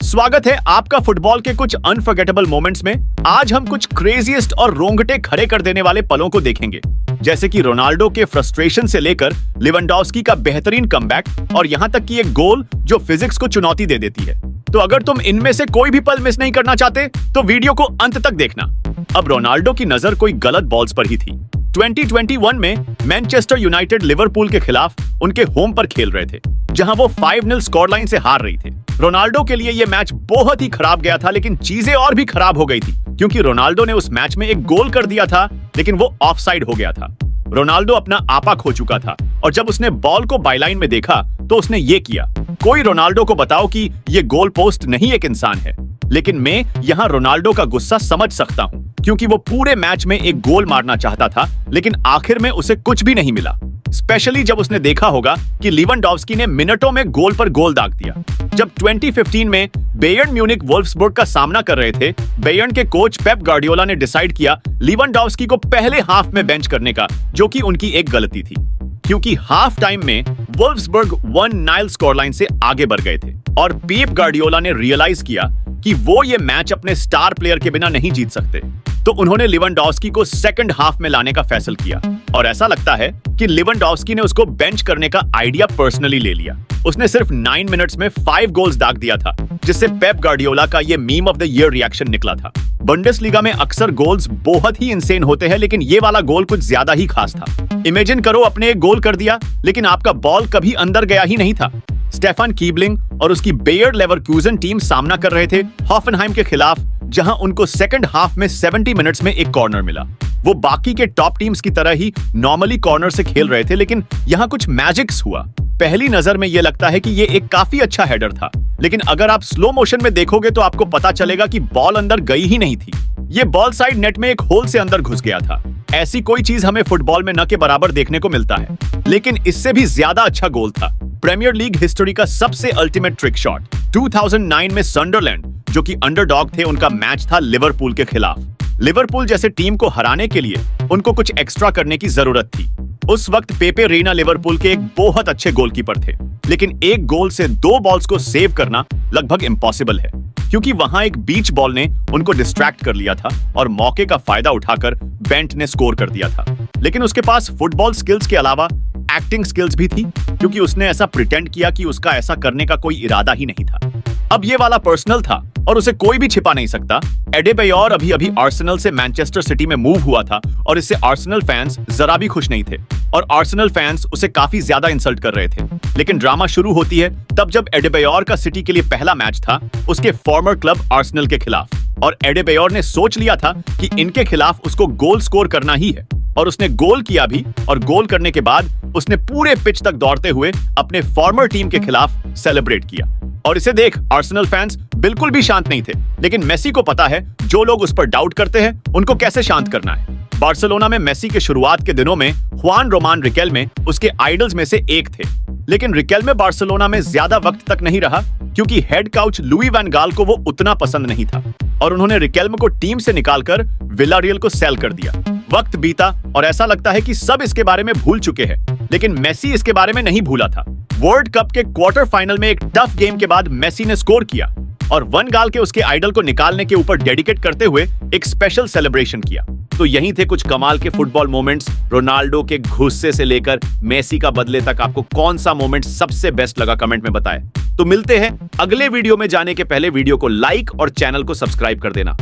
स्वागत है आपका फुटबॉल के कुछ अनफॉरगेटेबल मोमेंट्स में। आज हम कुछ क्रेजीएस्ट और रोंगटे खड़े कर देने वाले पलों को देखेंगे, जैसे कि रोनाल्डो के फ्रस्ट्रेशन से लेकर लेवेंडोव्स्की का बेहतरीन कमबैक और यहां तक कि एक गोल जो फिजिक्स को चुनौती दे देती है। तो अगर तुम इनमें से कोई भी पल मिस नहीं करना चाहते तो वीडियो को अंत तक देखना। अब रोनाल्डो की नजर कोई गलत बॉल्स पर ही थी। 2021 में मैनचेस्टर यूनाइटेड लिवरपूल के खिलाफ उनके होम पर खेल रहे थे, जहां वो 5-0 स्कोर लाइन से हार रही थे। रोनाल्डो के लिए यह मैच बहुत ही खराब गया था, लेकिन चीजें और भी खराब हो गई थी क्योंकि रोनाल्डो ने उस मैच में एक गोल कर दिया था, लेकिन वो ऑफसाइड हो गया था। रोनाल्डो अपना आपा खो चुका था और जब उसने बॉल को बाईलाइन में देखा तो उसने ये किया। कोई रोनाल्डो को बताओ कि ये गोल पोस्ट नहीं एक इंसान है। लेकिन मैं यहाँ रोनाल्डो का गुस्सा समझ सकता हूँ क्योंकि वो पूरे मैच में एक गोल मारना चाहता था, लेकिन आखिर में उसे कुछ भी नहीं मिला। स्पेशली जब उसने देखा होगा कि लेवेंडोव्स्की ने मिनटों में गोल पर गोल दाग दिया। जब 2015 में बायर्न म्यूनिख वोल्फ्सबर्ग का सामना कर रहे थे, बायर्न के कोच पेप गार्डियोला ने डिसाइड किया लेवेंडोव्स्की को पहले हाफ में बेंच करने का, जो कि उनकी एक गलती थी क्योंकि हाफ टाइम में वोल्फ्सबर्ग 1-0 स्कोर लाइन से आगे बढ़ गए थे और पेप गार्डियोला ने रियलाइज किया कि वो ये मैच अपने स्टार प्लेयर के बिना नहीं जीत सकते। तो उन्होंने लेवेंडोव्स्की को सेकंड हाफ में लाने का फैसला किया और ऐसा लगता है कि लेवेंडोव्स्की ने उसको बेंच करने का आइडिया पर्सनली ले लिया। उसने सिर्फ 9 मिनट्स में 5 गोल्स दाग दिया था, जिससे पेप गार्डियोला का ये meme of the year reaction निकला था। बुंडेसलीगा में अक्सर गोल्स बहुत ही इंसेन होते हैं, लेकिन ये वाला गोल कुछ ज्यादा ही खास था। इमेजिन करो आपने एक गोल कर दिया, लेकिन आपका बॉल कभी अंदर गया ही नहीं था। स्टेफान कीबलिंग और उसकी बेयर लेवरक्यूजन टीम सामना कर रहे थे हॉफनहाइम के खिलाफ, जहां उनको सेकंड हाफ में 70 मिनट्स में एक कॉर्नर मिला। वो बाकी के टॉप टीम्स की तरह ही नॉर्मली कॉर्नर से खेल रहे थे, लेकिन यहां कुछ मैजिक्स हुआ। पहली नजर में यह लगता है कि ये एक काफी अच्छा हेडर था, लेकिन अगर आप स्लो मोशन में देखोगे तो आपको पता चलेगा कि बॉल अंदर गई ही नहीं थी। ये बॉल साइड नेट में एक होल से अंदर घुस गया था। ऐसी कोई चीज हमें फुटबॉल में न के बराबर देखने को मिलता है, लेकिन इससे भी ज्यादा अच्छा गोल था। प्रीमियर लीग हिस्ट्री का सबसे अल्टीमेट ट्रिक शॉट 2009 में सनडरलैंड, जो कि अंडरडॉग थे, उनका मैच था लिवरपूल के खिलाफ। लिवरपूल जैसे टीम को हराने के लिए उनको कुछ एक्स्ट्रा करने की जरूरत थी। उस वक्त पेपे रेना लिवरपूल के एक बहुत अच्छे गोलकीपर थे, लेकिन एक गोल से 2 बॉल्स को सेव करना लगभग इम्पॉसिबल है क्योंकि वहां एक बीच बॉल ने उनको डिस्ट्रैक्ट कर लिया था और मौके का फायदा उठाकर बेंट ने स्कोर कर दिया था। लेकिन उसके पास फुटबॉल स्किल्स के अलावा एक्टिंग स्किल्स भी थी क्योंकि उसने ऐसा प्रिटेंड किया कि उसका ऐसा करने का कोई इरादा ही नहीं था। अब ये वाला पर्सनल था और उसे कोई भी छिपा नहीं सकता। एडेबायोर अभी आर्सेनल से मैनचेस्टर सिटी में मूव हुआ था और इससे आर्सेनल फैंस जरा भी खुश नहीं थे और आर्सेनल फैंस उसे काफी ज्यादा इंसल्ट कर रहे थे। लेकिन ड्रामा शुरू होती है तब जब एडेबायोर का सिटी के लिए पहला मैच था उसके फॉर्मर क्लब आर्सेनल के खिलाफ, और एडेबायोर ने सोच लिया था कि इनके खिलाफ उसको गोल स्कोर करना ही है, और उसने गोल किया भी। और गोल करने के बाद उसने पूरे पिच तक दौड़ते हुए अपने फॉर्मर टीम के खिलाफ सेलिब्रेट किया। और इसे देख आर्सेनल फैंस बिल्कुल भी शांत नहीं थे, लेकिन मेसी को पता है जो लोग उस पर डाउट करते हैं उनको कैसे शांत करना है। बार्सिलोना में मेसी के शुरुआत के दिनों में हुआन रोमान रिकेल्मे उसके आइडल्स में से एक थे, लेकिन रिकेल्मे बार्सिलोना में ज्यादा वक्त तक नहीं रहा क्योंकि हेड कोच लुई वैन गाल को वो उतना पसंद नहीं था और उन्होंने रिकेल्मे को टीम से निकालकर विलारियल को सेल कर दिया। वक्त बीता और ऐसा लगता है कि सब इसके बारे में भूल चुके हैं, लेकिन मेसी इसके बारे में नहीं भूला था। वर्ल्ड कप के क्वार्टर फाइनल में एक टफ गेम के बाद मेसी ने स्कोर किया और वन गाल के उसके आइडल को निकालने के ऊपर डेडिकेट करते हुए एक स्पेशल सेलिब्रेशन किया। तो यही थे कुछ कमाल के फुटबॉल मोमेंट्स। रोनाल्डो के गुस्से से लेकर मेसी का बदले तक आपको कौन सा मोमेंट सबसे बेस्ट लगा, कमेंट में बताएं। तो मिलते हैं अगले वीडियो में। जाने के पहले वीडियो को लाइक और चैनल को सब्सक्राइब कर देना।